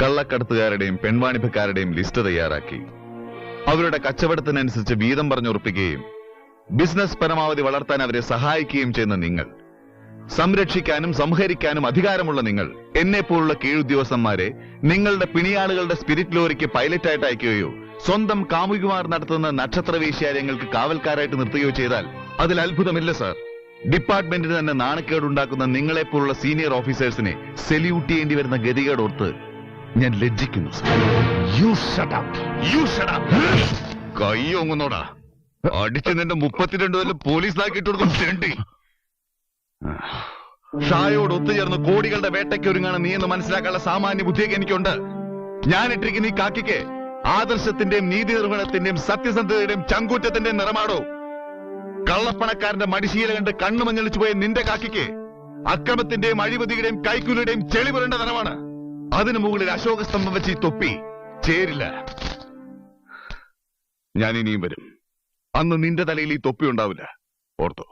കള്ളക്കടത്തുകാരുടെയും പെൺവാണിഭക്കാരുടെയും list തയ്യാറാക്കി അവരുടെ കച്ചവടത്തിനനുസരിച്ച് വീതം പറഞ്ഞുറപ്പിക്കുകയും ബിസിനസ് പരമാവധി വളർത്താൻ അവരെ സഹായിക്കുകയും ചെയ്യുന്ന നിങ്ങൾ, സംരക്ഷിക്കാനും സംഹരിക്കാനും അധികാരമുള്ള നിങ്ങൾ, എന്നെപ്പോലുള്ള കീഴുദ്യോഗസ്ഥന്മാരെ നിങ്ങളുടെ പിണിയാളുകളുടെ സ്പിരിറ്റ് ലോറിക്ക് പൈലറ്റായിട്ട് അയക്കുകയോ സ്വന്തം കാമുകിമാർ നടത്തുന്ന നക്ഷത്ര വേശ്യാലയങ്ങൾക്ക് കാവൽക്കാരായിട്ട് നിർത്തുകയോ ചെയ്താൽ അതിൽ അത്ഭുതമില്ല സാർ. ഡിപ്പാർട്ട്മെന്റിന് തന്നെ നാണക്കേടുണ്ടാക്കുന്ന നിങ്ങളെപ്പോലുള്ള സീനിയർ ഓഫീസേഴ്സിനെ സെല്യൂട്ട് ചെയ്യേണ്ടി വരുന്ന ഗതികേടോർത്ത് ഞാൻ ലജ്ജിക്കുന്നു. കയ്യൊങ്ങുന്നോടാ, അടിച്ച് നിന്റെ 32 കൊല്ലം പോലീസിലാക്കിയിട്ട് കൊടുക്കും. ഷായോട് ഒത്തുചേർന്ന് കോടികളുടെ വേട്ടയ്ക്ക് ഒരുങ്ങാണ് നീ എന്ന് മനസ്സിലാക്കാനുള്ള സാമാന്യ ബുദ്ധിയൊക്കെ എനിക്കുണ്ട്. ഞാൻ ഇട്ടിരിക്കുന്ന ഈ കാക്കിക്ക് ആദർശത്തിന്റെയും നീതി നിർവഹണത്തിന്റെയും സത്യസന്ധതയുടെയും ചങ്കൂറ്റത്തിന്റെയും നിറമാടോ. കള്ളപ്പണക്കാരന്റെ മടിശീല കണ്ട് കണ്ണുമഞ്ഞളിച്ചു പോയ നിന്റെ കാക്കിക്ക് അക്രമത്തിന്റെയും അഴിമതിയുടെയും കൈക്കൂലിയുടെയും ചെളിപുരണ്ട നിറമാണ്. അതിനു മുകളിൽ അശോകസ്തംഭം വെച്ച് ഈ തൊപ്പി ചേരില്ല. ഞാൻ ഇനിയും വരും. അന്ന് നിന്റെ തലയിൽ ഈ തൊപ്പി ഉണ്ടാവില്ല, ഓർത്തോ.